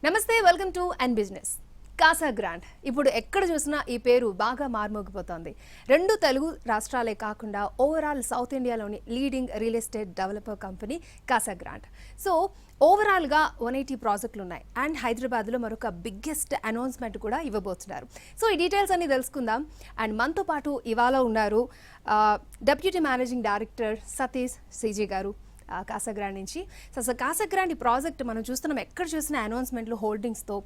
నమస్తే, welcome to and business. Casagrand ఇప్పుడు ఎక్కడ చూసినా ఈ పేరు బాగా మార్మోగిపోతోంది. రెండు తెలుగు రాష్ట్రాలే కాకుండా ఓవరాల్ సౌత్ ఇండియాలోని leading real estate developer company Casagrand. So ఓవరాల్గా 180 ప్రాజెక్టులు ఉన్నాయి అండ్ హైదరాబాద్లో మరొక బిగ్గెస్ట్ అనౌన్స్మెంట్ కూడా ఇవ్వబోతున్నారు. సో ఈ డీటెయిల్స్ అన్ని తెలుసుకుందాం. అండ్ మనతో పాటు ఇవాళ ఉన్నారు డెప్యూటీ మేనేజింగ్ డైరెక్టర్ సతీష్ సిజీ గారు కాసా గ్రాండ్ నుంచి. సో కాసా గ్రాండ్ ఈ ప్రాజెక్ట్ మనం చూస్తున్నాం, ఎక్కడ చూసిన అనౌన్స్మెంట్లు హోల్డింగ్స్తో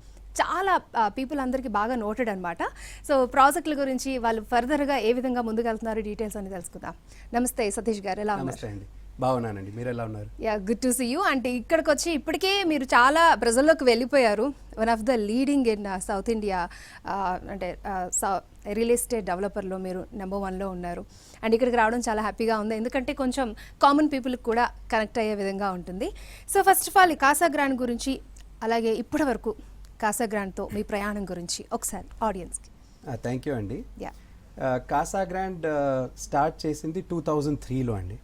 చాలా పీపుల్ అందరికీ బాగా నోటెడ్ అనమాట. సో ప్రాజెక్టుల గురించి వాళ్ళు ఫర్దర్గా ఏ విధంగా ముందుకెళ్తున్నారు డీటెయిల్స్ అని తెలుసుకుందాం. నమస్తే సతీష్ గారు, ఎలా ఉన్నారు? బాగున్నానండి, మీరు ఎలా ఉన్నారు? Yeah, good to see you. అంటే ఇక్కడికి వచ్చి ఇప్పటికే మీరు చాలా ప్రజల్లోకి వెళ్ళిపోయారు. One of the leading in South India అంటే రియల్ ఎస్టేట్ డెవలపర్లో మీరు నెంబర్ 1లో ఉన్నారు. అండ్ ఇక్కడికి రావడం చాలా హ్యాపీగా ఉంది, ఎందుకంటే కొంచెం కామన్ పీపుల్కి కూడా కనెక్ట్ అయ్యే విధంగా ఉంటుంది. సో ఫస్ట్ ఆఫ్ ఆల్ ఈ కాసా గ్రాండ్ గురించి, అలాగే ఇప్పటి వరకు కాసా గ్రాండ్తో మీ ప్రయాణం గురించి ఒకసారి ఆడియన్స్కి. థ్యాంక్ యూ అండి. కాసా గ్రాండ్ స్టార్ట్ చేసింది 2003లో అండి.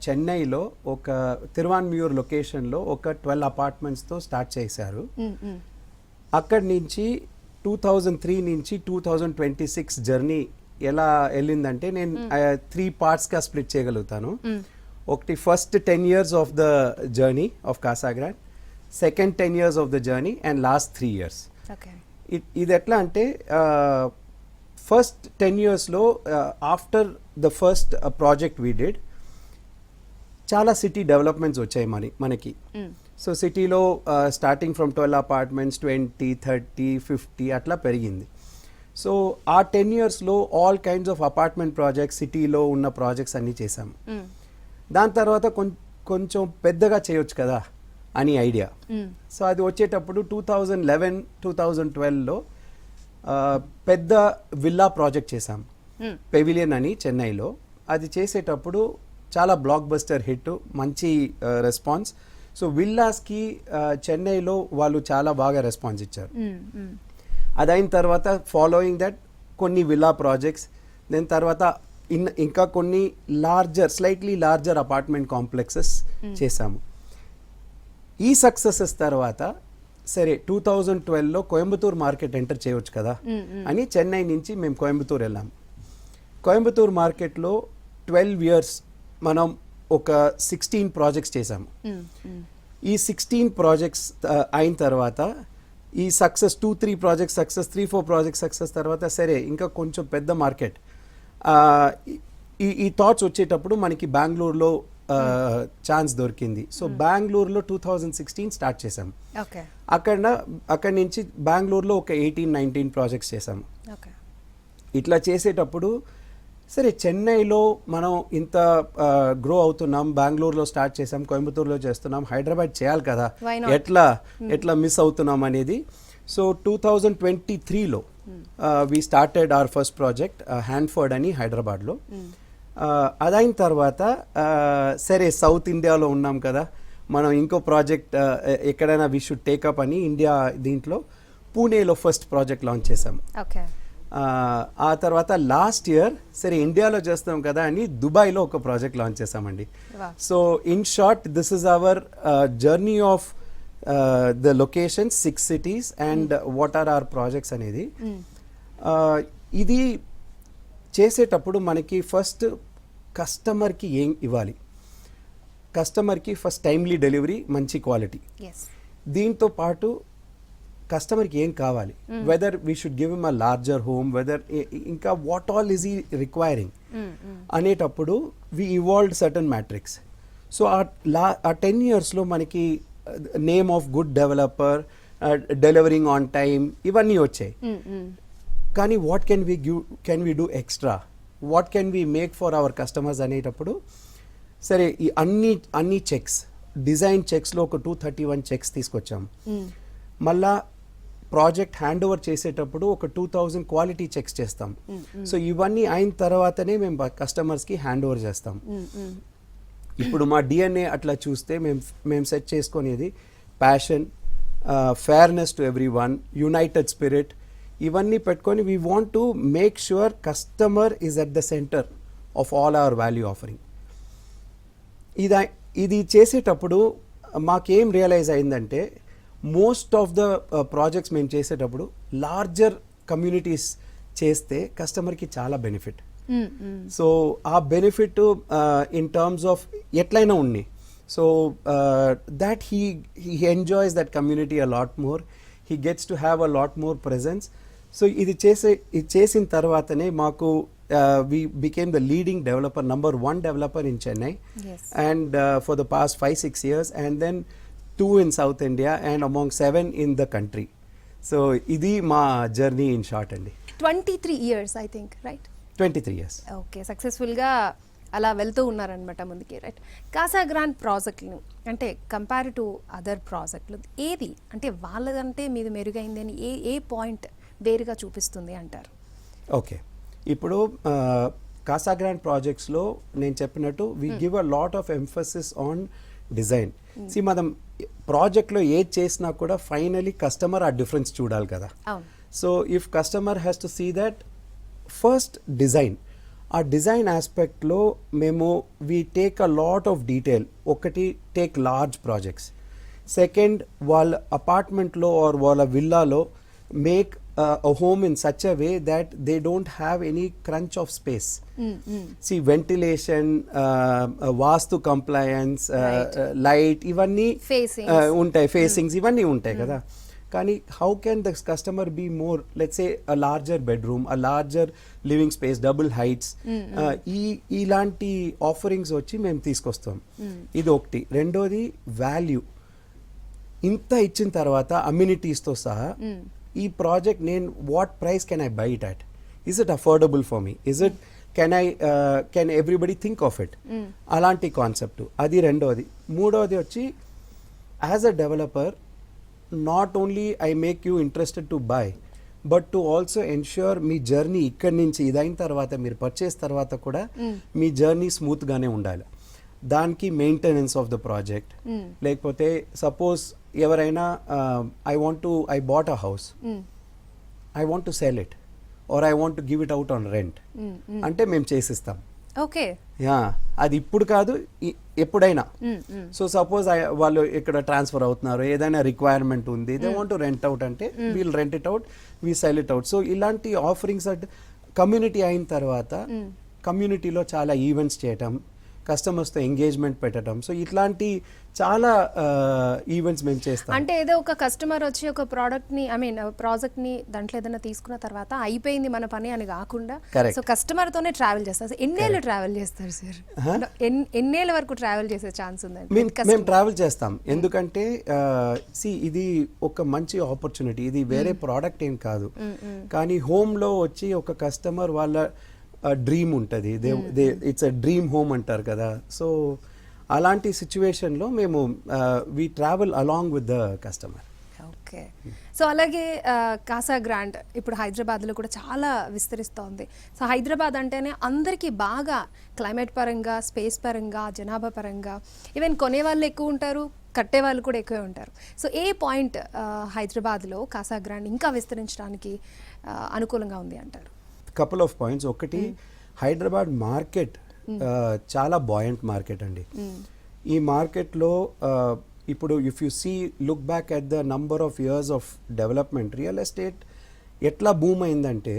చెన్నైలో ఒక తిరువాన్మియూర్ లొకేషన్లో ఒక 12 అపార్ట్మెంట్స్తో స్టార్ట్ చేశారు. అక్కడి నుంచి 2003 నుంచి 2026 జర్నీ ఎలా వెళ్ళిందంటే నేను 3 పార్ట్స్గా స్ప్లిట్ చేయగలుగుతాను. ఒకటి first 10 years of the journey of Casagrand, second 10 years of the journey and last 3 years. ఇది ఎట్లా అంటే ఫస్ట్ 10 yearsలో after the first project we did చాలా సిటీ డెవలప్మెంట్స్ వచ్చాయి మనకి. సో సిటీలో స్టార్టింగ్ ఫ్రమ్ 12 అపార్ట్మెంట్స్ 20, 30, 50 అట్లా పెరిగింది. సో ఆ 10 yearsలో all kinds of apartment projects, సిటీలో ఉన్న ప్రాజెక్ట్స్ అన్నీ చేశాము. దాని తర్వాత కొంచెం పెద్దగా చేయొచ్చు కదా అని ఐడియా. సో అది వచ్చేటప్పుడు 2011, 2012లో పెద్ద విల్లా ప్రాజెక్ట్ చేశాం, పెవిలియన్ అని చెన్నైలో. అది చేసేటప్పుడు చాలా బ్లాక్ బస్టర్ హిట్, మంచి రెస్పాన్స్. సో విల్లాస్కి చెన్నైలో వాళ్ళు చాలా బాగా రెస్పాన్స్ ఇచ్చారు. అదైన తర్వాత ఫాలోయింగ్ దట్ కొన్ని విల్లా ప్రాజెక్ట్స్, దెన్ తర్వాత ఇంకా కొన్ని స్లైట్లీ లార్జర్ అపార్ట్మెంట్ కాంప్లెక్సెస్ చేశాము. ఈ సక్సెసెస్ తర్వాత సరే 2012లో కోయంబత్తూర్ మార్కెట్ ఎంటర్ చేయవచ్చు కదా అని చెన్నై నుంచి మేము కోయంబత్తూర్ వెళ్ళాము. కోయంబత్తూర్ మార్కెట్లో 12 years మనం ఒక 16 ప్రాజెక్ట్స్ చేశాము. ఈ 16 ప్రాజెక్ట్స్ అయిన తర్వాత ఈ success 2-3 projects success, 3-4 projects success తర్వాత సరే ఇంకా కొంచెం పెద్ద మార్కెట్, ఈ థాట్స్ వచ్చేటప్పుడు మనకి బెంగళూరులో ఛాన్స్ దొరికింది. సో బెంగళూరులో 2016 స్టార్ట్ చేసాము. అక్కడి నుంచి బెంగళూరులో ఒక 18-19 ప్రాజెక్ట్స్ చేసాము. ఇట్లా చేసేటప్పుడు సరే చెన్నైలో మనం ఇంత గ్రో అవుతున్నాం, బెంగళూరులో స్టార్ట్ చేసాం, కోయంబత్తూరులో చేస్తున్నాం, హైదరాబాద్ చేయాలి కదా, ఎట్లా మిస్ అవుతున్నాం అనేది. సో 2023లో we started our first project Handford అని హైదరాబాద్లో. అదైన తర్వాత సరే సౌత్ ఇండియాలో ఉన్నాం కదా, మనం ఇంకో ప్రాజెక్ట్ ఎక్కడైనా వీ షుడ్ టేకప్ అని ఇండియా దీంట్లో పూణేలో ఫస్ట్ ప్రాజెక్ట్ లాంచ్ చేసాము. ఆ తర్వాత లాస్ట్ ఇయర్ సరే ఇండియాలో చేస్తాం కదా అని దుబాయ్లో ఒక ప్రాజెక్ట్ లాంచ్ చేసామండి. So in short this is our journey of the locations, 6 cities and what are our projects అనేది. ఇది చేసేటప్పుడు మనకి ఫస్ట్ కస్టమర్కి ఏం ఇవ్వాలి, కస్టమర్కి ఫస్ట్ టైమ్లీ డెలివరీ, మంచి క్వాలిటీ. దీంతో పాటు కస్టమర్కి ఏం కావాలి, whether we should give him a larger home, whether ఇంకా వాట్ ఆల్ ఈజ్ ఈ రిక్వైరింగ్ అనేటప్పుడు వీ ఇవాల్వ్డ్ సర్టన్ మ్యాట్రిక్స్. సో ఆ 10 yearsలో మనకి name of good developer, delivering on time, ఇవన్నీ వచ్చాయి. కానీ what can we do extra, what can we make for our customers అనేటప్పుడు సరే ఈ అన్ని చెక్స్, డిజైన్ చెక్స్లో ఒక 231 చెక్స్ తీసుకొచ్చాము. మళ్ళా ప్రాజెక్ట్ హ్యాండ్ ఓవర్ చేసేటప్పుడు ఒక 2000 క్వాలిటీ చెక్స్ చేస్తాం. సో ఇవన్నీ అయిన తర్వాతనే మేము కస్టమర్స్కి హ్యాండ్ ఓవర్ చేస్తాం. ఇప్పుడు మా DNA అట్లా చూస్తే మేము సెట్ చేసుకునేది passion, fairness to every one, United spirit, ఇవన్నీ పెట్టుకొని we want to make sure customer is at the centre of all our value offering. ఇది చేసేటప్పుడు మాకేం రియలైజ్ అయిందంటే మోస్ట్ ఆఫ్ ద ప్రాజెక్ట్స్ మేము చేసేటప్పుడు లార్జర్ కమ్యూనిటీస్ చేస్తే కస్టమర్కి చాలా బెనిఫిట్. సో ఆ బెనిఫిట్ ఇన్ టర్మ్స్ ఆఫ్ ఎట్లయినా ఉంది. So that he enjoys that community a lot more. He gets to have a lot more presence. So ఇది చేసిన తర్వాతనే మాకు we became the leading developer, number 1 developer in Chennai. Yes. And for the past 5-6 years, and then 2 in South India and among 7 in the country. So ఇది మా journey in short అండి. 23 years I think, right? 23 years. Okay, సక్సెస్ఫుల్గా అలా వెళ్తూ ఉన్నారనమాట ముందుకి, right. Kasa grand ప్రాజెక్టులు అంటే కంపేర్ టు అదర్ ప్రాజెక్టులు ఏది అంటే వాళ్ళదంటే మీది మెరుగైంది అని ఏ పాయింట్ వేరుగా చూపిస్తుంది అంటారు? ఓకే, ఇప్పుడు కాసా గ్రాండ్ ప్రాజెక్ట్స్లో నేను చెప్పినట్టు we give a lot of emphasis on design. See మనం ప్రాజెక్ట్లో ఏది చేసినా కూడా ఫైనలీ కస్టమర్ ఆ డిఫరెన్స్ చూడాలి కదా. అవును. So if customer has to see that first design, ఆ డిజైన్ ఆస్పెక్ట్లో మేము we take a lot of detail. ఒకటి టేక్ లార్జ్ ప్రాజెక్ట్స్, సెకండ్ వాళ్ళ అపార్ట్మెంట్లో ఆర్ వాళ్ళ విల్లాలో make a home in such a way that they don't have any crunch of space. See, ventilation, vastu compliance, light, ఇవన్నీ ఉంటాయి, facings ఇవన్నీ ఉంటాయి కదా. కానీ how can the customer be more, let's say a larger bedroom, a larger living space, double heights, ఇలాంటి offerings వచ్చి మేము తీసుకొస్తాం. ఇది ఒకటి. రెండోది వాల్యూ. ఇంత ఇచ్చిన తర్వాత అమ్యూనిటీస్తో సహా ఈ ప్రాజెక్ట్ నేను what price can I by it at? Is it affordable for me? Is it can everybody think of it? అలాంటి కాన్సెప్ట్. అది రెండోది. మూడోది వచ్చి as a developer, not only I make you interested to buy, but to also ensure me journey ఇక్కడి నుంచి ఇదైన తర్వాత మీరు purchase తర్వాత కూడా మీ జర్నీ స్మూత్గానే ఉండాలి. దానికి మెయింటెనెన్స్ ఆఫ్ ద ప్రాజెక్ట్, లేకపోతే సపోజ్ ఎవరైనా I bought a house, I want to sell it or I want to give it out on rent అంటే మేము చేసిస్తాం. ఓకే, యా, అది ఇప్పుడు కాదు, ఎప్పుడైనా. సో సపోజ్ వాళ్ళు ఇక్కడ ట్రాన్స్ఫర్ అవుతున్నారు, ఏదైనా రిక్వైర్మెంట్ ఉంది, they want to rent out అంటే we'll rent it out, we sell it out. So ఇలాంటి ఆఫరింగ్స్ కమ్యూనిటీ అయిన తర్వాత కమ్యూనిటీలో చాలా ఈవెంట్స్ చేయటం, కస్టమర్స్తో ఎంగేజ్మెంట్ పెట్టడం, సో ఇట్లాంటి చాలా ఈవెంట్స్ మేము చేస్తాం. అంటే ఏదో ఒక కస్టమర్ వచ్చి ఒక ప్రోడక్ట్ని ప్రాజెక్ట్ని దాంట్లో ఏదైనా తీసుకున్న తర్వాత అయిపోయింది మన పని అని కాకుండా, సో కస్టమర్తోనే ట్రావెల్ చేస్తారు. ఎన్నేళ్ళు ట్రావెల్ చేస్తారు సార్? ఎన్నేళ్ళ వరకు ట్రావెల్ చేసే ఛాన్స్ ఉందండి? మేము ట్రావెల్ చేస్తాం, ఎందుకంటే ఇది ఒక మంచి ఆపర్చునిటీ. ఇది వేరే ప్రోడక్ట్ ఏం కాదు, కానీ హోమ్లో వచ్చి ఒక కస్టమర్ వాళ్ళ డ్రీమ్ ఉంటుంది, ఇట్స్ అ డ్రీమ్ హోమ్ అంటారు కదా. సో అలాంటి సిచ్యువేషన్లో మేము we travel along with the customer. Okay, so అలాగే కాసా గ్రాండ్ ఇప్పుడు హైదరాబాద్లో కూడా చాలా విస్తరిస్తోంది. సో హైదరాబాద్ అంటేనే అందరికీ బాగా క్లైమేట్ పరంగా, స్పేస్ పరంగా, జనాభా పరంగా, ఈవెన్ కొనేవాళ్ళు ఎక్కువ ఉంటారు, కట్టేవాళ్ళు కూడా ఎక్కువే ఉంటారు. సో ఏ పాయింట్ హైదరాబాద్లో కాసా గ్రాండ్ ఇంకా విస్తరించడానికి అనుకూలంగా ఉంది అంటారు? Couple of points. ఒకటి, హైదరాబాద్ మార్కెట్ చాలా బాయంట్ మార్కెట్ అండి. ఈ మార్కెట్లో ఇప్పుడు if you see look back at the number of years of development, real estate ఎట్లా బూమ్ అయిందంటే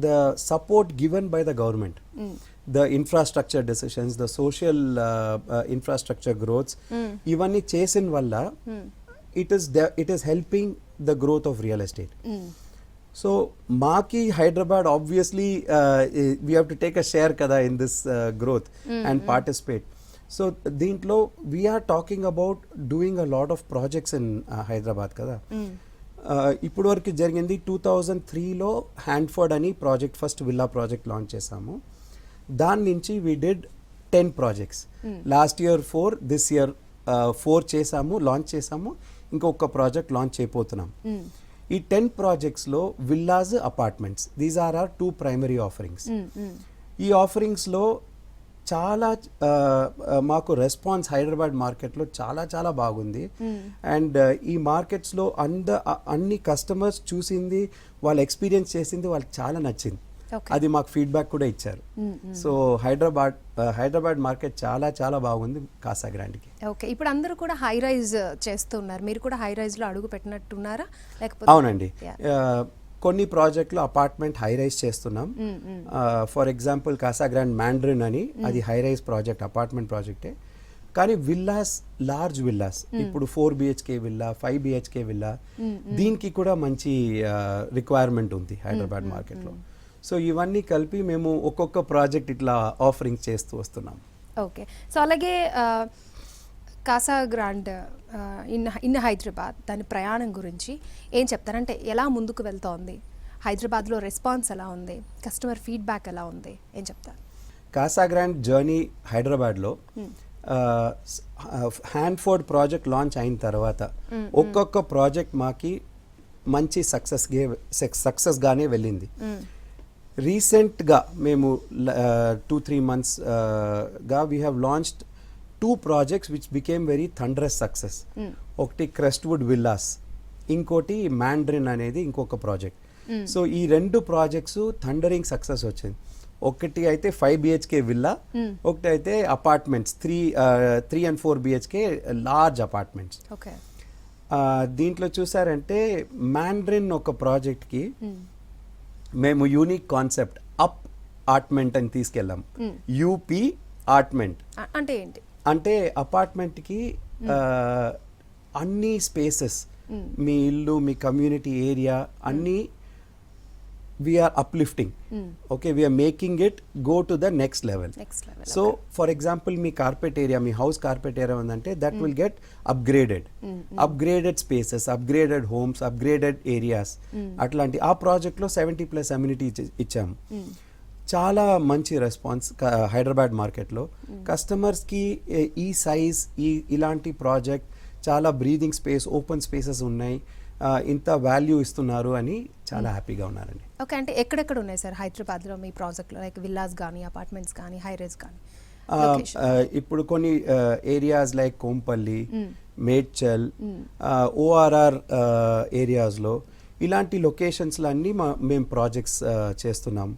the support given by the government, the infrastructure decisions, the social infrastructure growths, ఇవన్నీ చేసిన వల్ల it is helping the growth of real estate. So మాకి Hyderabad obviously we have to take a share కదా in this growth and participate. So దీంట్లో we're talking about doing a lot of projects in Hyderabad కదా. ఇప్పుడు వరకు జరిగింది 2003లో హ్యాండ్ఫర్డ్ అని project, first villa project launch చేసాము. దాని నుంచి we did 10 projects. Last year 4, this year 4 చేసాము, లాంచ్ చేసాము. ఇంకొక ప్రాజెక్ట్ లాంచ్ చేయబోతున్నాం. ఈ 10 ప్రాజెక్ట్స్లో villas, apartments, these are are 2 primary offerings. ఈ ఆఫరింగ్స్లో చాలా మాకు రెస్పాన్స్ హైదరాబాద్ మార్కెట్లో చాలా చాలా బాగుంది. అండ్ ఈ మార్కెట్స్లో అన్ని కస్టమర్స్ చూసింది, వాళ్ళు ఎక్స్పీరియన్స్ చేసింది వాళ్ళకి చాలా నచ్చింది. Okay. అది మాకు ఫీడ్బ్యాక్ కూడా ఇచ్చారు. సో హైదరాబాద్ మార్కెట్ చాలా చాలా బాగుంది కాసా గ్రాండ్కి. ఓకే, ఇప్పుడు అందరూ కూడా హై రైజ్ చేస్తున్నారు, మీరు కూడా హై రైజ్లో అడుగు పెట్టినట్టున్నారా లేకపోతే? అవునండి, కొన్ని ప్రాజెక్టులు అపార్ట్మెంట్ హై రైజ్ చేస్తున్నాం. For example Kasa grand Mandarin అని, అది హై రైజ్ ప్రాజెక్ట్, అపార్ట్మెంట్ ప్రాజెక్టే. కానీ విల్లాస్, లార్జ్ విల్లాస్, ఇప్పుడు 4 BHK విల్లా, 5 BHK విల్లా, దీనికి కూడా మంచి రిక్వైర్మెంట్ ఉంది హైదరాబాద్ మార్కెట్లో. సో ఇవన్నీ కలిపి మేము ఒక్కొక్క ప్రాజెక్ట్ ఇట్లా ఆఫరింగ్ చేస్తూ వస్తున్నాం. ఓకే, సో అలాగే కాసా గ్రాండ్ ఇన్ హైదరాబాద్, దాని ప్రయాణం గురించి ఏం చెప్తారంటే ఎలా ముందుకు వెళ్తోంది, హైదరాబాద్లో రెస్పాన్స్ ఎలా ఉంది, కస్టమర్ ఫీడ్బ్యాక్ ఎలా ఉంది, ఏం చెప్తారు? కాసా గ్రాండ్ జర్నీ హైదరాబాద్లో హ్యాండ్ఫోర్డ్ ప్రాజెక్ట్ లాంచ్ అయిన తర్వాత ఒక్కొక్క ప్రాజెక్ట్ మాకి మంచి సక్సెస్గానే వెళ్ళింది. రీసెంట్గా మేము 2-3 months we have launched 2 projects which became very thunderous success. ఒకటి క్రెస్ట్వుడ్ విల్లాస్, ఇంకోటి మ్యాండ్రిన్ అనేది ఇంకొక ప్రాజెక్ట్. సో ఈ 2 ప్రాజెక్ట్స్ థండరింగ్ సక్సెస్ వచ్చింది. ఒకటి అయితే 5 BHK విల్లా, ఒకటి అయితే apartments 3 and 4 BHK large apartments. దీంట్లో చూసారంటే మ్యాండ్రిన్ ఒక ప్రాజెక్ట్కి మేము యూనిక్ కాన్సెప్ట్ అప్ ఆర్ట్మెంట్ అని తీసుకెళ్ళాం. యూపీ ఆర్ట్మెంట్ అంటే ఏంటి అంటే అపార్ట్మెంట్కి అన్ని స్పేసెస్, మీ ఇల్లు, మీ కమ్యూనిటీ ఏరియా అన్నీ we're uplifting. Okay, we're making it go to the next level. So for example మీ కార్పెట్ ఏరియా, మీ హౌస్ కార్పెట్ ఏరియా ఉందంటే that will get upgraded spaces, upgraded homes, upgraded areas. అట్లాంటి ఆ ప్రాజెక్ట్లో 70+ అమ్యూనిటీ ఇచ్చాము. చాలా మంచి రెస్పాన్స్ హైదరాబాద్ మార్కెట్లో. కస్టమర్స్కి ఈ సైజ్, ఇలాంటి ప్రాజెక్ట్, చాలా బ్రీదింగ్ స్పేస్, ఓపెన్ స్పేసెస్ ఉన్నాయి, ఇంత వాల్యూ ఇస్తున్నారు అని చాలా హ్యాపీగా ఉన్నారండి. ఓకే, అంటే ఎక్కడెక్కడ ఉన్నాయి సార్ హైదరాబాద్లో మీ ప్రాజెక్ట్లో, లైక్ విల్లాస్ కానీ, అపార్ట్మెంట్స్ కానీ, హై రైజ్ కానీ? ఇప్పుడు కొన్ని areas like Kompally, Medchal, ORR ఏరియాస్లో ఇలాంటి లొకేషన్స్లో అన్నీ మేము ప్రాజెక్ట్స్ చేస్తున్నాం.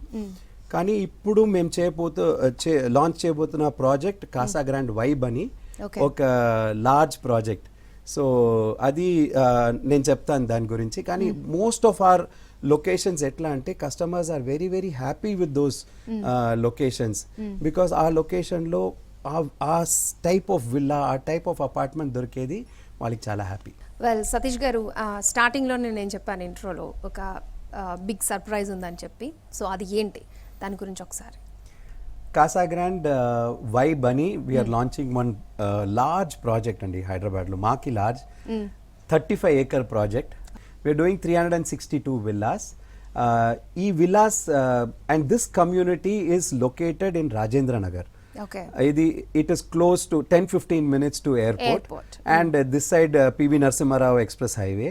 కానీ ఇప్పుడు మేము లాంచ్ చేయబోతున్న ప్రాజెక్ట్ కాసా గ్రాండ్ వైబ్ అని ఒక లార్జ్ ప్రాజెక్ట్. సో అది నేను చెప్తాను దాని గురించి. కానీ మోస్ట్ ఆఫ్ ఆర్ లొకేషన్స్ ఎట్లా అంటే customers are very very happy with those locations, because ఆ లొకేషన్లో ఆ టైప్ ఆఫ్ విల్లా, ఆ టైప్ ఆఫ్ అపార్ట్మెంట్ దొరికేది వాళ్ళకి చాలా హ్యాపీ. వెల్ సతీష్ గారు, స్టార్టింగ్లోనే నేను చెప్పాను ఇంట్రోలో ఒక బిగ్ సర్ప్రైజ్ ఉందని చెప్పి, సో అది ఏంటి, దాని గురించి ఒకసారి. కాసా గ్రాండ్ వైబ్ అని we are launching one large project అండి హైదరాబాద్లో. మాకి large 35 acre project. We are doing 362 villas. ఈ villas and this community is located in Rajendranagar. It is close to 10-15 minutes to airport. And this side PV Narasimha Rao Express Highway.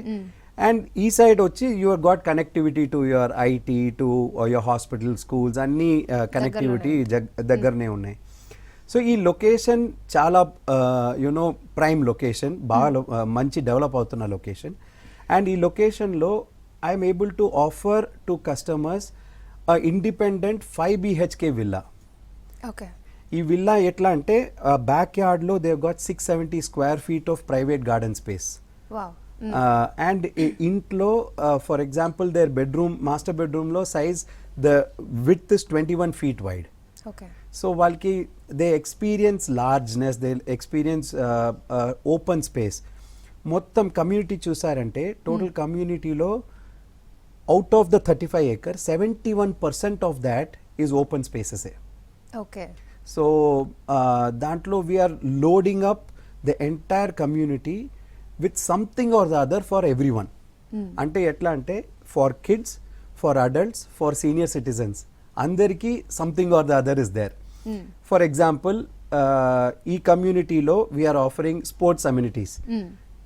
And east side వచ్చి you have got connectivity to your IT, to your hospital, schools, అన్ని connectivity దగ్గరనే ఉన్నాయి. So ఈ location చాలా prime location, బాగా మంచి develop అవుతున్న location. And ఈ లొకేషన్లో I'm able to offer to customers independent 5 BHK villa. Okay, ఈ విల్లా ఎట్లా అంటే బ్యాక్ యార్డ్లో they got 670 square feet of private garden space. And ఇంట్లో for example there bedroom, master బెడ్రూమ్లో size the width is 21 feet wide. So వాళ్ళకి they experience largeness, they experience open space. మొత్తం community చూసారంటే total కమ్యూనిటీలో out of the 35 acres 71% of that is open స్పేసెసే. Okay, so దాంట్లో we're loading up the entire community with something or the other for everyone. అంటే ఎట్లా అంటే for kids, for adults, for senior citizens, అందరికీ something or the other is there. For example ఈ కమ్యూనిటీలో we're offering sports amenities.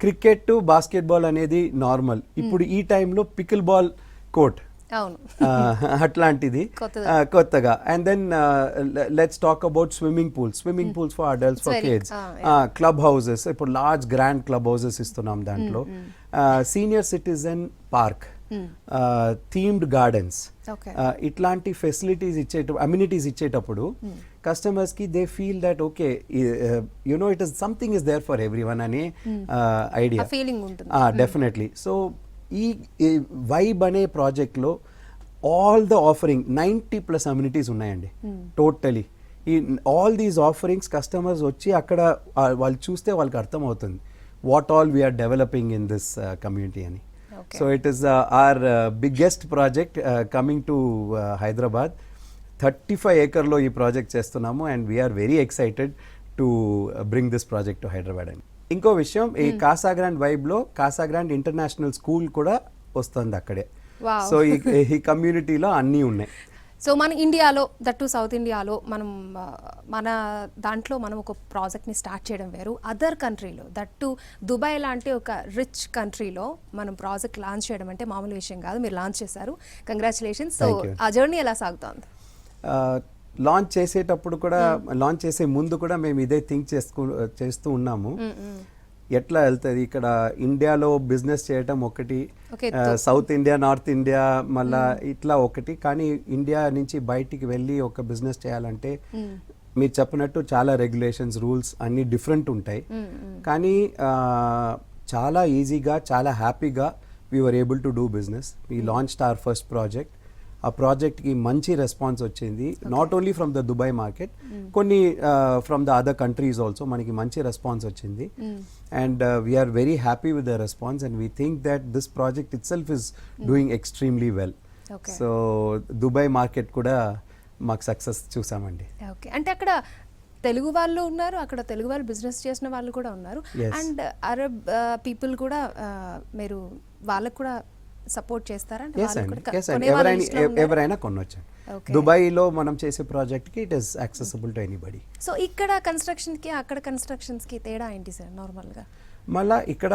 Cricket, basketball అనేది normal. ఇప్పుడు ఈ టైంలో పికిల్ బాల్ కోర్ట్ అట్లాంటిది కొత్తగా. And then let's talk about swimming pools for adults, for kids, club houses. ఇప్పుడు large grand club houses ఇస్తున్నాం దాంట్లో. Senior citizen park, themed gardens, okay ఇట్లాంటి ఫెసిలిటీస్ అమ్యూనిటీస్ ఇచ్చేటప్పుడు కస్టమర్స్కి they feel that okay you know it is something is there for everyone అనే idea feeling ఉంటుంది. Definitely. So ఈ vibe అనే ప్రాజెక్ట్లో ఆల్ ద ఆఫరింగ్ 90+ అమ్యూనిటీస్ ఉన్నాయండి టోటలీ. ఈ ఆల్ దీస్ ఆఫరింగ్స్ కస్టమర్స్ వచ్చి అక్కడ వాళ్ళు చూస్తే వాళ్ళకి అర్థమవుతుంది what all we're developing in this community అని. So it is our biggest project coming to Hyderabad. 35 acres ఈ ప్రాజెక్ట్ చేస్తున్నాము and we are very excited to bring this project to Hyderabad అని. ఇంకో విషయం, ఈ కాసాగ్రాండ్ వైబ్లో కాసాగ్రాండ్ ఇంటర్నేషనల్ స్కూల్ కూడా వస్తుంది అక్కడే. సో ఈ కమ్యూనిటీలో అన్నీ ఉన్నాయి. సో మన ఇండియాలో దట్టు సౌత్ ఇండియాలో మనం మన దాంట్లో మనం ఒక ప్రాజెక్ట్ని స్టార్ట్ చేయడం వేరు, అదర్ కంట్రీలో దట్టు దుబాయ్ లాంటి ఒక రిచ్ కంట్రీలో మనం ప్రాజెక్ట్ లాంచ్ చేయడం అంటే మామూలు విషయం కాదు. మీరు లాంచ్ చేశారు, కంగ్రాచులేషన్స్. సో ఆ జర్నీ ఎలా సాగుతోంది? లాంచ్ చేసేటప్పుడు కూడా లాంచ్ చేసే ముందు కూడా మేము ఇదే థింక్ చేస్తూ ఉన్నాము. ఎట్లా వెళ్తుంది ఇక్కడ ఇండియాలో బిజినెస్ చేయటం ఒకటి, సౌత్ ఇండియా నార్త్ ఇండియా మళ్ళా ఇట్లా ఒకటి, కానీ ఇండియా నుంచి బయటికి వెళ్ళి ఒక బిజినెస్ చేయాలంటే మీరు చెప్పినట్టు చాలా రెగ్యులేషన్స్ రూల్స్ అన్నీ డిఫరెంట్ ఉంటాయి. కానీ చాలా ఈజీగా చాలా హ్యాపీగా we were able to do business. We launched our first project. ఆ ప్రాజెక్ట్కి మంచి రెస్పాన్స్ వచ్చింది, not only from the Dubai market, కొన్ని from the other countries also మనకి మంచి రెస్పాన్స్ వచ్చింది. And we are very happy with the response and we think that this project itself is doing extremely well. So Dubai market కూడా మాకు success చూసామండి. Okay, అంటే అక్కడ తెలుగు వాళ్ళు ఉన్నారు, అక్కడ తెలుగు వాళ్ళు బిజినెస్ చేసిన వాళ్ళు కూడా ఉన్నారు, అండ్ అరబ్ పీపుల్ కూడా మీరు వాళ్ళకు కూడా సపోర్ట్ చేస్తారా? ఎవరైనా కొనొచ్చు. దుబాయ్లో మనం చేసే ప్రాజెక్ట్కి it is accessible to anybody. So ఇక్కడ కన్స్ట్రక్షన్కి అక్కడ కన్స్ట్రక్షన్స్కి తేడా ఏంటి సార్ నార్మల్గా? మళ్ళా ఇక్కడ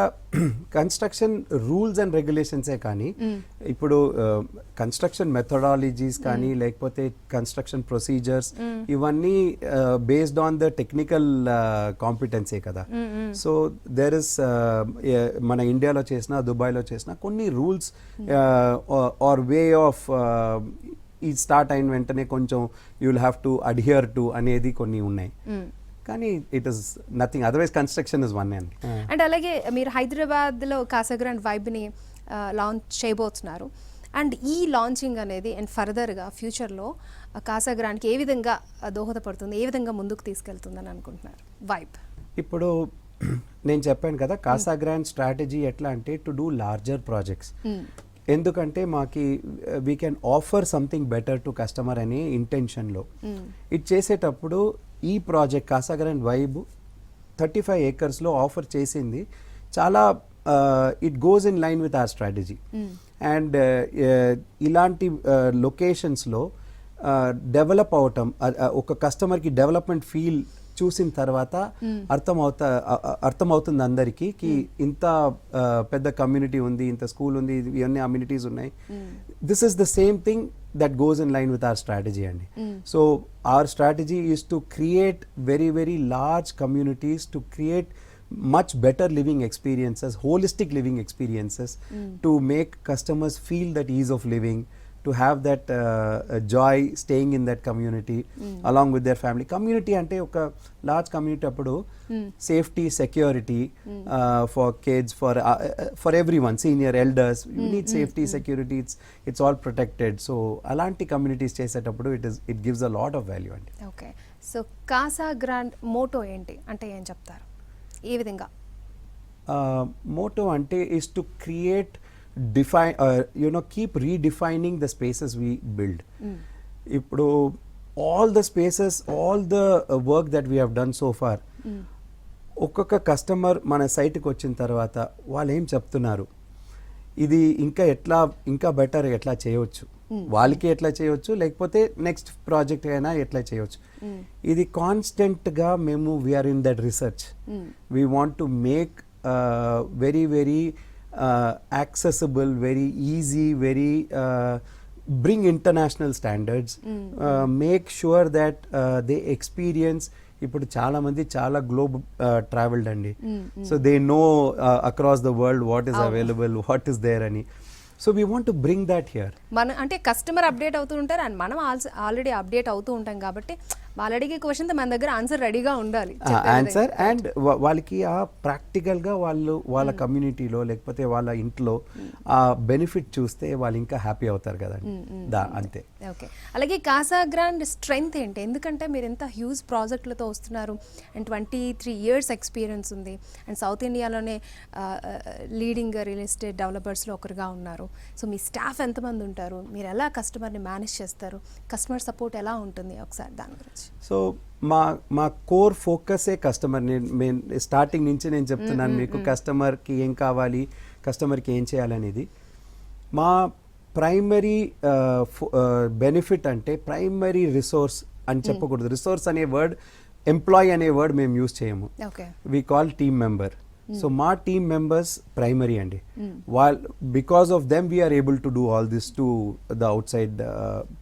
కన్స్ట్రక్షన్ రూల్స్ అండ్ రెగ్యులేషన్సే కానీ ఇప్పుడు కన్స్ట్రక్షన్ మెథడాలజీస్ కానీ లేకపోతే కన్స్ట్రక్షన్ ప్రొసీజర్స్ ఇవన్నీ based on the technical competency కదా. సో దేర్ ఇస్ మన ఇండియాలో చేసిన దుబాయ్లో చేసిన కొన్ని రూల్స్ ఆర్ వే ఆఫ్ ఈ స్టార్ట్ అయిన వెంటనే కొంచెం you will have to adhere to అనేది కొన్ని ఉన్నాయి. కానీ it is nothing otherwise construction is one అండి. అండ్ అలాగే మీరు హైదరాబాద్లో కాసాగ్రాండ్ వైబ్ని లాంచ్ చేయబోతున్నారు, అండ్ ఈ లాంచింగ్ అనేది అండ్ ఫర్దర్గా ఫ్యూచర్లో కాసాగ్రాండ్కి ఏ విధంగా దోహదపడుతుంది, ఏ విధంగా ముందుకు తీసుకెళ్తుందని అనుకుంటున్నారు వైబ్? ఇప్పుడు నేను చెప్పాను కదా కాసాగ్రాండ్ స్ట్రాటజీ ఎట్లా అంటే టు డూ లార్జర్ ప్రాజెక్ట్స్. ఎందుకంటే మాకి we can offer something better to customer అనే ఇంటెన్షన్లో ఇది చేసేటప్పుడు ఈ ప్రాజెక్ట్ కాసాగ్రాండ్ వైబ్ 35 acres ఆఫర్ చేసింది చాలా it goes in line with our strategy. And ఇలాంటి లొకేషన్స్లో డెవలప్ అవటం ఒక కస్టమర్కి డెవలప్మెంట్ ఫీల్ చూసిన తర్వాత అర్థమవుతుంది అందరికీ కి ఇంత పెద్ద కమ్యూనిటీ ఉంది, ఇంత స్కూల్ ఉంది, ఇవన్నీ అమ్యూనిటీస్ ఉన్నాయి. This is the same thing that goes in line with our strategy andi. So our strategy is to create very very large communities, to create much better living experiences, holistic living experiences, to make customers feel that ease of living, to have that joy staying in that community along with their family. Community ante oka large community appudu safety, security for kids, for everyone, senior, elders, you need safety, security, it's all protected. So alanti communities chesetappudu it gives a lot of value andi. Okay, so Casagrand motto ఏంటి అంటే ఏం చెప్తారు? ఏ విధంగా Moto అంటే is to create keep redefining the spaces we build. Ippudu all the spaces, all the work that we have done so far, ఒక్కొక్క customer మన సైట్కి వచ్చిన తర్వాత వాళ్ళు ఏం చెప్తున్నారు, ఇది ఇంకా బెటర్ ఎట్లా చేయవచ్చు, వాళ్ళకి ఎట్లా చేయవచ్చు, లేకపోతే నెక్స్ట్ ప్రాజెక్ట్ అయినా ఎట్లా చేయవచ్చు. ఇది కాన్స్టెంట్గా మేము we are in that research. We want to make very very accessible, very easy, very bring international standards, make sure that they experience. ఇప్పుడు చాలా మంది చాలా గ్లోబ్ ట్రావెల్డ్ అండి, so they know across the world what is available, what is there అని. So we want to bring that here. మన అంటే customer update అవుతూ ఉంటారు అండ్ మనం ఆల్రెడీ అప్డేట్ అవుతూ ఉంటాం కాబట్టి వాళ్ళు అడిగే క్వశ్చన్ మన దగ్గర ఆన్సర్ రెడీగా ఉండాలి. ఆన్సర్ అండ్ వాళ్ళకి ఆ ప్రాక్టికల్గా వాళ్ళ కమ్యూనిటీలో లేకపోతే వాళ్ళ ఇంట్లో ఆ బెనిఫిట్ చూస్తే వాళ్ళు ఇంకా హ్యాపీ అవుతారు కదండి. అంతే. ఓకే, అలాగే కాసా గ్రాండ్ స్ట్రెంగ్త్ ఏంటి? ఎందుకంటే మీరు ఎంత హ్యూజ్ ప్రాజెక్టులతో వస్తున్నారు అండ్ 23 years ఎక్స్పీరియన్స్ ఉంది అండ్ సౌత్ ఇండియాలోనే లీడింగ్ రియల్ ఎస్టేట్ డెవలపర్స్లో ఒకరుగా ఉన్నారు. సో మీ స్టాఫ్ ఎంతమంది ఉంటారు, మీరు ఎలా కస్టమర్ని మేనేజ్ చేస్తారు, కస్టమర్ సపోర్ట్ ఎలా ఉంటుంది, ఒకసారి దాని గురించి. సో మా కోర్ ఫోకసే కస్టమర్. నేను స్టార్టింగ్ నుంచి నేను చెప్తున్నాను మీకు కస్టమర్కి ఏం కావాలి, కస్టమర్కి ఏం చేయాలనేది. మా ప్రైమరీ బెనిఫిట్ అంటే ప్రైమరీ రిసోర్స్ అని చెప్పకూడదు. రిసోర్స్ అనే వర్డ్, ఎంప్లాయీ అనే వర్డ్ మేము యూజ్ చేయము. We call team member. So మా టీమ్ మెంబర్స్ ప్రైమరీ అండి. Because of them we are able to do all this to the outside,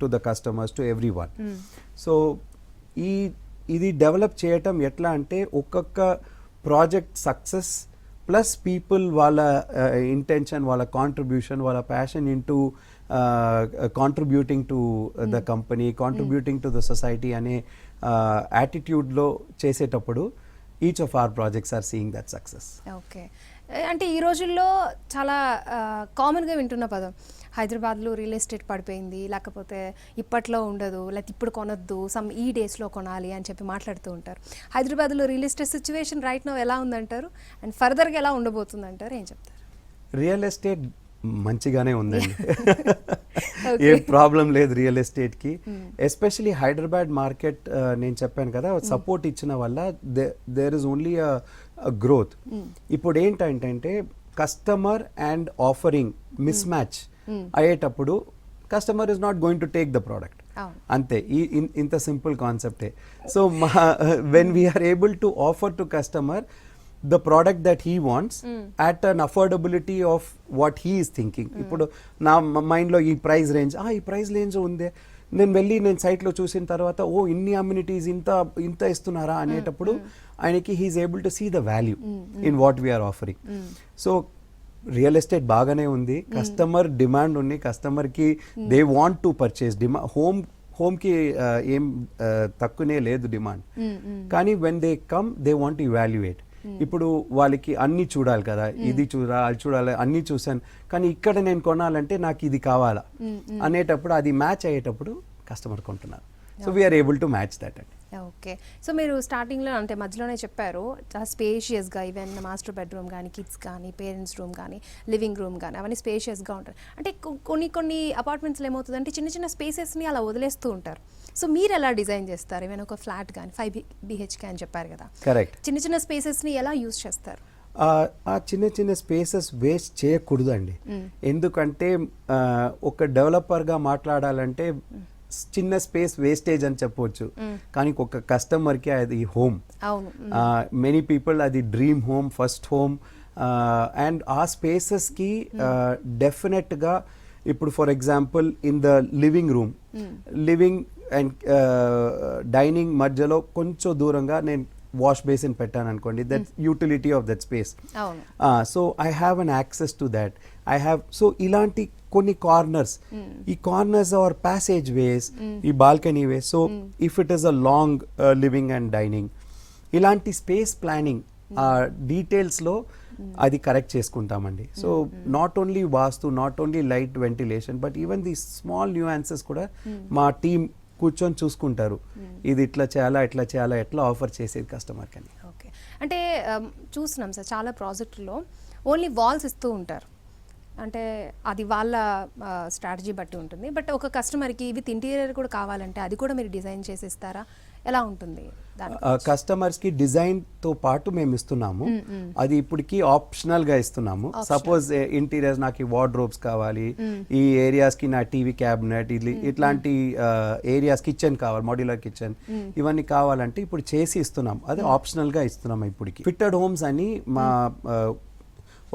to the customers, to everyone. So ఇది develop చేయటం ఎట్లా అంటే ఒక్కొక్క project success plus people వాళ్ళ intention, వాళ్ళ contribution, వాళ్ళ passion into contributing to the company, contributing to the society అనే యాటిట్యూడ్లో చేసేటప్పుడు each of our projects are seeing that success. Okay, అంటే ఈ రోజుల్లో చాలా కామన్గా వింటున్న పదం హైదరాబాద్లో రియల్ ఎస్టేట్ పడిపోయింది, లేకపోతే ఇప్పట్లో ఉండదు, లేకపోతే ఇప్పుడు కొనొద్దు, ఈ డేస్లో కొనాలి అని చెప్పి మాట్లాడుతూ ఉంటారు. హైదరాబాద్లో real estate situation right now ఎలా ఉందంటారు అండ్ ఫర్దర్గా ఎలా ఉండబోతుంది అంటారు, ఏం చెప్తారు? రియల్ ఎస్టేట్ మంచిగానే ఉందండి. ఏ ప్రాబ్లం లేదు రియల్ ఎస్టేట్కి. ఎస్పెషలీ హైదరాబాద్ మార్కెట్ నేను చెప్పాను కదా, సపోర్ట్ ఇచ్చిన వల్ల దేర్ ఇస్ ఓన్లీ గ్రోత్. ఇప్పుడు ఏంటంటే customer and offering mismatch అయ్యేటప్పుడు customer is not going to take the product. అంతే, ఇంత సింపుల్ కాన్సెప్టే. So when we're able to offer to customer the product that he wants at an affordability of what he is thinking. ఇప్పుడు నా మైండ్లో ఈ price range ఉందే, నేను సైట్లో చూసిన తర్వాత ఇన్ని అమ్యూనిటీస్ ఇంత ఇస్తున్నారా అనేటప్పుడు ఆయనకి he is able to see the value in what we are offering. So real estate బాగానే ఉంది, కస్టమర్ డిమాండ్ ఉంది, కస్టమర్కి దే వాంట్ టు పర్చేస్. హోమ్కి ఏం తక్కువనే లేదు డిమాండ్, కానీ when they come they want to evaluate. ఇప్పుడు వాళ్ళకి అన్ని చూడాలి కదా, ఇది అది చూడాలి, అన్ని చూసాను, కానీ ఇక్కడ నేను కొనాలంటే నాకు ఇది కావాలా అనేటప్పుడు అది మ్యాచ్ అయ్యేటప్పుడు కస్టమర్ కొంటున్నారు. So we are able to match that అండి. ఓకే, సో మీరు స్టార్టింగ్లో అంటే మధ్యలోనే చెప్పారు చాలా స్పేషియస్గా, ఈవెన్ మాస్టర్ బెడ్రూమ్ కానీ, కిడ్స్ కానీ, పేరెంట్స్ రూమ్ కానీ, లివింగ్ రూమ్ కానీ అవన్నీ స్పేషియస్గా ఉంటారు. అంటే కొన్ని అపార్ట్మెంట్స్లో ఏమవుతుందంటే చిన్న చిన్న స్పేసెస్ని అలా వదిలేస్తూ ఉంటారు. సో మీరు ఎలా డిజైన్ చేస్తారు? ఏమైనా ఒక ఫ్లాట్ కానీ 5 BHK అని చెప్పారు కదా, కరెక్ట్, చిన్న స్పేసెస్ని ఎలా యూజ్ చేస్తారు? ఆ చిన్న స్పేసెస్ వేస్ట్ చేయకూడదు అండి. ఎందుకంటే ఒక డెవలపర్గా మాట్లాడాలంటే చిన్న స్పేస్ వేస్టేజ్ అని చెప్పవచ్చు, కానీ ఒక కస్టమర్కి అది హోమ్. మెనీ పీపుల్ అది dream home, first home. And ఆ స్పేసెస్కి డెఫినెట్గా ఇప్పుడు for example in the living and dining మధ్యలో కొంచెం దూరంగా నేను వాష్ బేసిన్ పెట్టాను అనుకోండి, that utility of that space. So I have an access to that. So ఇలాంటి కొన్ని కార్నర్స్, ఈ కార్నర్స్ ఆర్ ప్యాసేజ్ వేస్, ఈ balcony ways. So if it is a long living and dining, ఇలాంటి స్పేస్ ప్లానింగ్ డీటెయిల్స్లో అది correct చేసుకుంటామండి. So not only vastu, not only light ventilation, but even the small nuances కూడా మా team కూర్చొని చూసుకుంటారు, ఇది ఇట్లా చేయాలా, ఎట్లా ఆఫర్ చేసేది కస్టమర్కి అని. ఓకే, అంటే చూస్తున్నాం సార్ చాలా ప్రాజెక్టుల్లో ఓన్లీ వాల్స్ ఇస్తూ ఉంటారు, అంటే అది వాళ్ళ స్ట్రాటజీ బట్టి ఉంటుంది. బట్ ఒక కస్టమర్కి విత్ ఇంటీరియర్ కూడా కావాలంటే అది కూడా మీరు డిజైన్ చేసి ఇస్తారా, ఎలా ఉంటుంది? కస్టమర్స్కి డిజైన్తో పాటు మేము ఇస్తున్నాము, అది ఇప్పటికి ఆప్షనల్గా ఇస్తున్నాము. సపోజ్ ఇంటీరియర్స్ నాకు వార్డ్రోబ్స్ కావాలి, ఈ ఏరియాస్కి నా టీవీ క్యాబినెట్, ఇట్లాంటి ఏరియాస్ కిచెన్ కావాలి, మాడ్యులర్ కిచెన్, ఇవన్నీ కావాలంటే ఇప్పుడు చేసి ఇస్తున్నాం, అది ఆప్షనల్గా ఇస్తున్నాము. ఇప్పటికి ఫిట్టెడ్ హోమ్స్ అని మా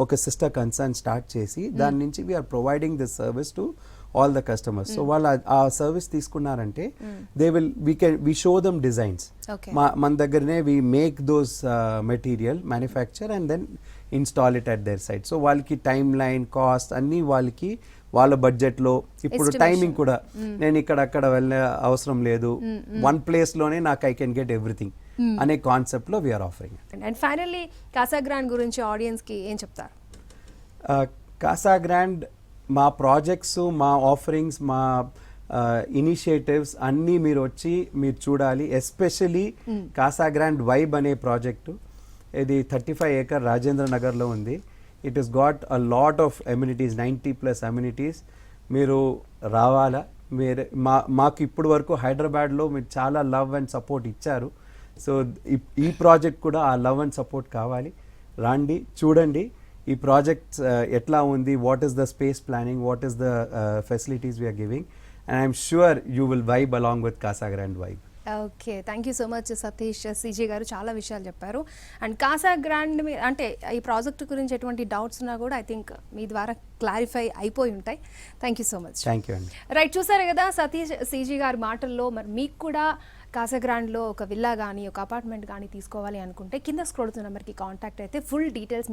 ఒక సిస్టర్ కన్సర్న్ స్టార్ట్ చేసి దాని నుంచి we are providing this service to all the customers. So వాళ్ళు ఆ సర్వీస్ తీసుకున్నారంటే we show them designs. మన దగ్గరనే we make those material manufacture and then install it at their site. So వాళ్ళకి టైమ్ లైన్, కాస్ట్ అన్నీ వాళ్ళకి వాళ్ళ బడ్జెట్లో. ఇప్పుడు టైమింగ్ కూడా నేను అక్కడ వెళ్ళే అవసరం లేదు, వన్ ప్లేస్లోనే నాకు ఐ కెన్ గెట్ ఎవ్రీథింగ్ అనే కాన్సెప్ట్లో we're offering. And finally Casagrand గురించి ఆడియన్స్కి ఏం చెప్తారు? కాసా గ్రాండ్ మా ప్రాజెక్ట్స్, మా ఆఫరింగ్స్, మా ఇనిషియేటివ్స్ అన్నీ మీరు వచ్చి మీరు చూడాలి. ఎస్పెషలీ కాసా గ్రాండ్ వైబ్ అనే ప్రాజెక్టు, ఇది 35 acre రాజేంద్ర నగర్లో ఉంది. It is got a lot of amenities, 90+ amenities. మీరు రావాలా. మీరు మాకు ఇప్పుడు వరకు హైదరాబాద్లో మీరు చాలా లవ్ అండ్ సపోర్ట్ ఇచ్చారు. సో ఈ ప్రాజెక్ట్ కూడా ఆ లవ్ అండ్ సపోర్ట్ కావాలి. రండి, చూడండి ఈ ప్రాజెక్ట్స్ ఎట్లా ఉంది, what is the space planning, what is the facilities we're giving, and I'm sure you will vibe along with Kasa grand vibe. Okay, thank you so much Satish సిజీ గారు, చాలా విషయాలు చెప్పారు. అండ్ కాసా గ్రాండ్ అంటే ఈ ప్రాజెక్ట్ గురించి ఎటువంటి డౌట్స్ ఉన్నా కూడా ఐ థింక్ మీ ద్వారా క్లారిఫై అయిపోయి ఉంటాయి. Thank you so much. Thank you అండి. రైట్, చూసారు కదా సతీష్ సిజీ గారి మాటల్లో. మరి మీకు కూడా కాసా గ్రాండ్లో ఒక విల్లా కానీ ఒక అపార్ట్మెంట్ కానీ తీసుకోవాలి అనుకుంటే కింద స్క్రోల్ అవుతున్న నెంబర్కి కాంటాక్ట్ అయితే ఫుల్ డీటెయిల్స్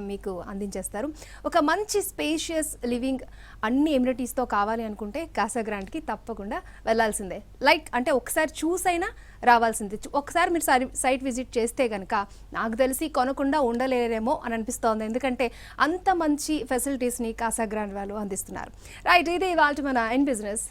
మీకు అందించేస్తారు. ఒక మంచి స్పేషియస్ లివింగ్ అన్ని ఎమ్యూనిటీస్తో కావాలి అనుకుంటే కాసా గ్రాండ్కి తప్పకుండా వెళ్ళాల్సిందే. లైక్ అంటే ఒకసారి చూసైనా రావాల్సిందే. ఒకసారి మీరు సైట్ విజిట్ చేస్తే కనుక నాకు తెలిసి కొనకుండా ఉండలేరేమో అని అనిపిస్తోంది. ఎందుకంటే అంత మంచి ఫెసిలిటీస్ని కాసా గ్రాండ్ వాళ్ళు అందిస్తున్నారు. రైట్, ఇది ఇవాళ మన ఇన్ బిజినెస్.